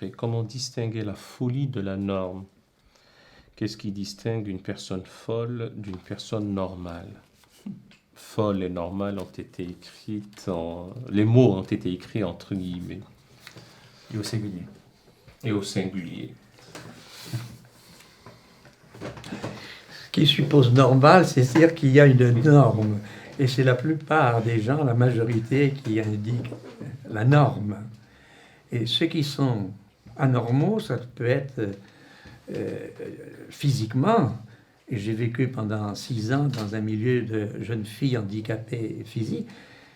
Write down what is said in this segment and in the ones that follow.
Et comment distinguer la folie de la norme? Qu'est-ce qui distingue une personne folle d'une personne normale? Folle et normale ont été écrites en... Les mots ont été écrits entre guillemets. Et au singulier. Et au singulier. Ce qui suppose normal, c'est-à-dire qu'il y a une norme. Et c'est la plupart des gens, la majorité, qui indiquent la norme. Et ceux qui sont anormaux, ça peut être physiquement. Et j'ai vécu pendant 6 ans dans un milieu de jeunes filles handicapées physiques.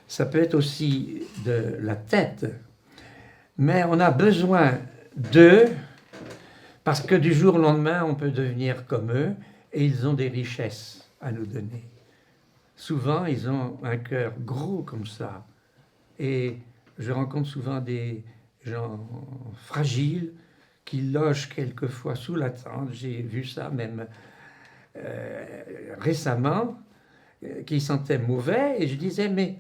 Ça peut être aussi de la tête. Mais on a besoin d'eux parce que du jour au lendemain, on peut devenir comme eux et ils ont des richesses à nous donner. Souvent, ils ont un cœur gros comme ça. Et je rencontre souvent des gens fragiles qui logent quelquefois sous la tente. J'ai vu ça même récemment, qui sentaient mauvais. Et je disais, mais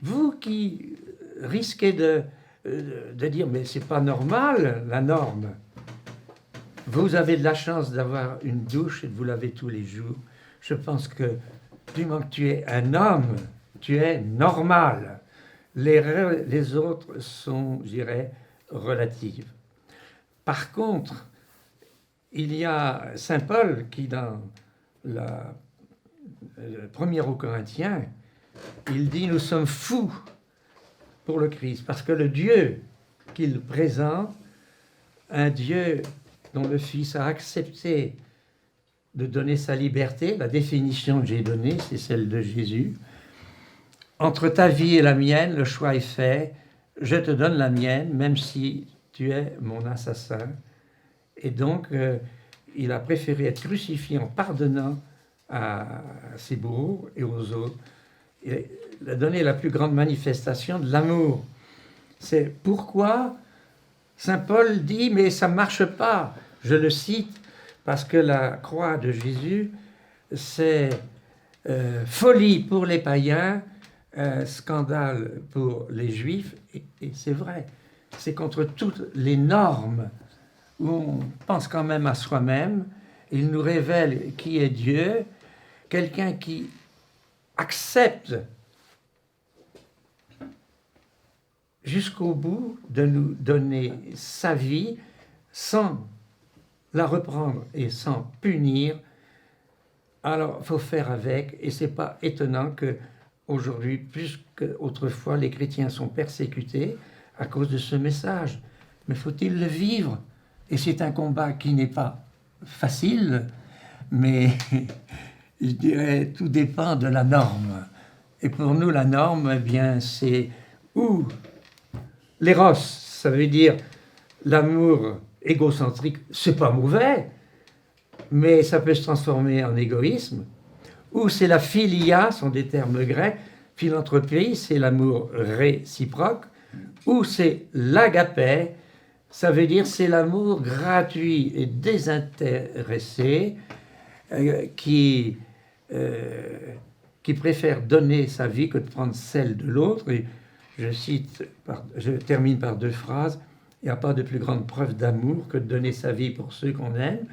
vous qui risquez de dire, mais c'est pas normal, la norme. Vous avez de la chance d'avoir une douche et de vous laver tous les jours. Je pense que du moment que tu es un homme, tu es normal. Les autres sont, je dirais, relatives. Par contre, il y a Saint Paul qui, dans le 1er aux Corinthiens, il dit « Nous sommes fous pour le Christ », parce que le Dieu qu'il présente, un Dieu dont le Fils a accepté de donner sa liberté, la définition que j'ai donnée, c'est celle de Jésus. Entre ta vie et la mienne, le choix est fait. Je te donne la mienne, même si tu es mon assassin. Et donc, il a préféré être crucifié en pardonnant à ses bourreaux et aux autres. Il a donné la plus grande manifestation de l'amour. C'est pourquoi Saint Paul dit, mais ça ne marche pas. Je le cite, parce que la croix de Jésus, c'est folie pour les païens, scandale pour les juifs, et c'est vrai. C'est contre toutes les normes où on pense quand même à soi-même. Il nous révèle qui est Dieu, quelqu'un qui accepte jusqu'au bout de nous donner sa vie sans la reprendre et sans punir. Alors, il faut faire avec, et c'est pas étonnant que aujourd'hui, plus qu'autrefois, les chrétiens sont persécutés à cause de ce message. Mais faut-il le vivre? Et c'est un combat qui n'est pas facile, mais je dirais tout dépend de la norme. Et pour nous, la norme, eh bien, c'est où l'éros, ça veut dire l'amour égocentrique, c'est pas mauvais, mais ça peut se transformer en égoïsme. Ou c'est la philia, sont des termes grecs. Philanthropie, c'est l'amour réciproque. Ou c'est l'agapé, ça veut dire c'est l'amour gratuit et désintéressé qui préfère donner sa vie que de prendre celle de l'autre. Et je termine par 2 phrases. Il n'y a pas de plus grande preuve d'amour que de donner sa vie pour ceux qu'on aime.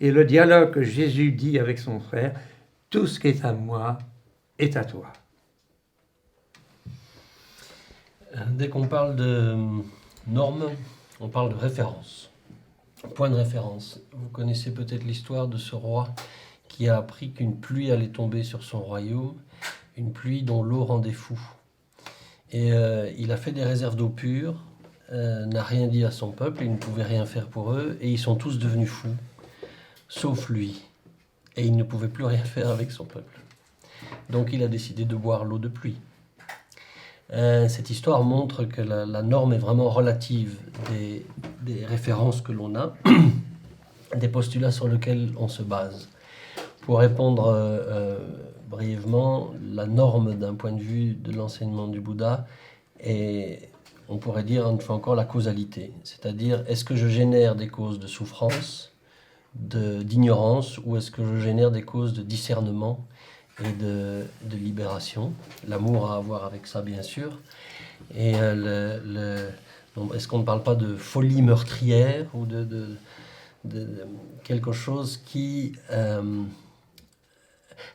Et le dialogue que Jésus dit avec son frère, tout ce qui est à moi est à toi. Dès qu'on parle de normes, on parle de référence. Point de référence. Vous connaissez peut-être l'histoire de ce roi qui a appris qu'une pluie allait tomber sur son royaume, une pluie dont l'eau rendait fou. Et il a fait des réserves d'eau pure, n'a rien dit à son peuple, il ne pouvait rien faire pour eux, et ils sont tous devenus fous, sauf lui. Et il ne pouvait plus rien faire avec son peuple. Donc il a décidé de boire l'eau de pluie. Cette histoire montre que la norme est vraiment relative des références que l'on a, des postulats sur lesquels on se base. Pour répondre brièvement, la norme d'un point de vue de l'enseignement du Bouddha est, on pourrait dire une fois encore, la causalité. C'est-à-dire, est-ce que je génère des causes de souffrance, d'ignorance, ou est-ce que je génère des causes de discernement et de libération? L'amour a à voir avec ça, bien sûr. Et Est-ce qu'on ne parle pas de folie meurtrière ou de quelque chose qui...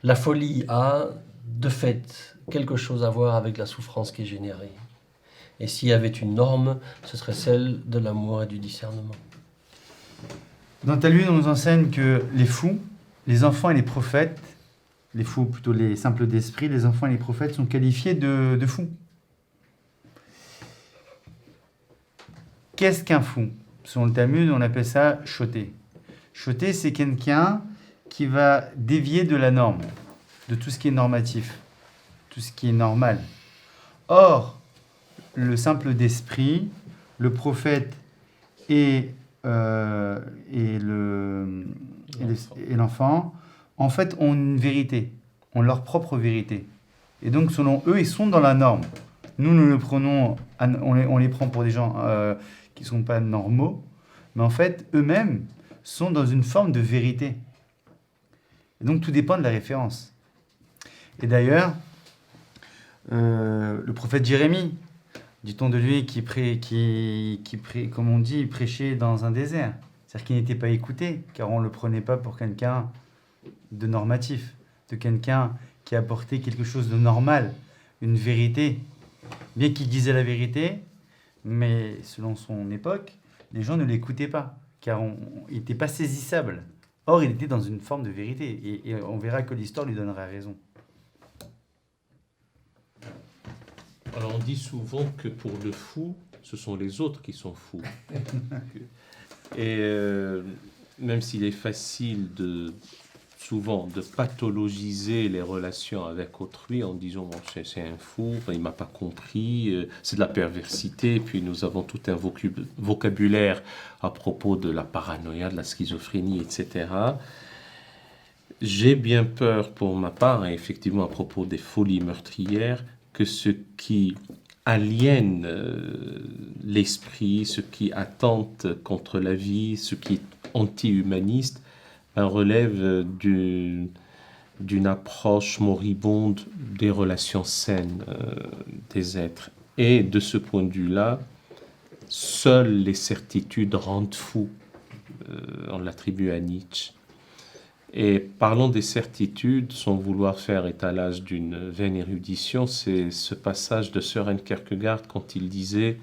la folie a, de fait, quelque chose à voir avec la souffrance qui est générée. Et s'il y avait une norme, ce serait celle de l'amour et du discernement. Dans Talmud, on nous enseigne que les fous, les enfants et les prophètes, les fous plutôt les simples d'esprit, les enfants et les prophètes sont qualifiés de fous. Qu'est-ce qu'un fou? Selon le Talmud, on appelle ça choté. Choté, c'est quelqu'un qui va dévier de la norme, de tout ce qui est normatif, tout ce qui est normal. Or, le simple d'esprit, le prophète et l'enfant, en fait, ont une vérité, ont leur propre vérité. Et donc, selon eux, ils sont dans la norme. Nous le prenons, on les prend pour des gens qui ne sont pas normaux, mais en fait, eux-mêmes sont dans une forme de vérité. Et donc, tout dépend de la référence. Et d'ailleurs, le prophète Jérémie, dit-on de lui, qui comme on dit, il prêchait dans un désert. C'est-à-dire qu'il n'était pas écouté, car on ne le prenait pas pour quelqu'un de normatif, de quelqu'un qui apportait quelque chose de normal, une vérité. Bien qu'il disait la vérité, mais selon son époque, les gens ne l'écoutaient pas, car il n'était pas saisissable. Or, il était dans une forme de vérité, et on verra que l'histoire lui donnera raison. Alors on dit souvent que pour le fou, ce sont les autres qui sont fous. Et même s'il est facile souvent de pathologiser les relations avec autrui en disant bon, c'est un fou, il ne m'a pas compris, c'est de la perversité, puis nous avons tout un vocabulaire à propos de la paranoïa, de la schizophrénie, etc. J'ai bien peur pour ma part, et effectivement à propos des folies meurtrières, que ce qui aliène l'esprit, ce qui attente contre la vie, ce qui est anti-humaniste, relève d'une approche moribonde des relations saines des êtres. Et de ce point de vue-là, seules les certitudes rendent fou. On l'attribue à Nietzsche. Et parlons des certitudes, sans vouloir faire étalage d'une vaine érudition, c'est ce passage de Søren Kierkegaard quand il disait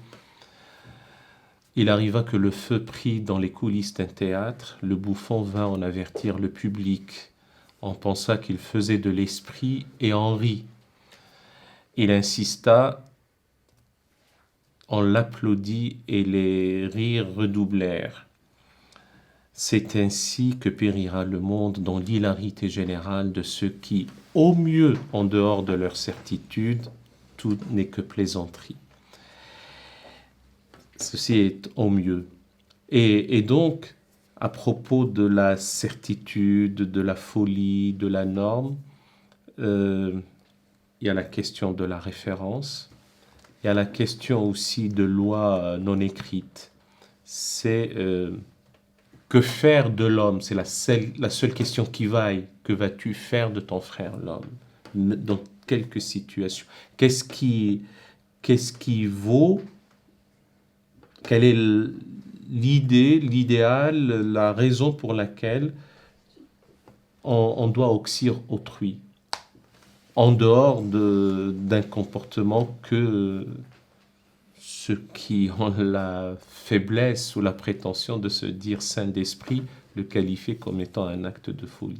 « Il arriva que le feu prit dans les coulisses d'un théâtre, le bouffon vint en avertir le public. On pensa qu'il faisait de l'esprit et en rit. Il insista, on l'applaudit et les rires redoublèrent. C'est ainsi que périra le monde dans l'hilarité générale de ceux qui, au mieux en dehors de leur certitude, tout n'est que plaisanterie. » Ceci est au mieux. Et donc, à propos de la certitude, de la folie, de la norme, il y a la question de la référence, il y a la question aussi de loi non écrite. C'est... que faire de l'homme? C'est la seule question qui vaille. Que vas-tu faire de ton frère l'homme? Dans quelques situations. Qu'est-ce qui vaut? Quelle est l'idée, l'idéal, la raison pour laquelle on doit oxyre autrui? En dehors d'un comportement que ceux qui ont la faiblesse ou la prétention de se dire saint d'esprit le qualifient comme étant un acte de folie.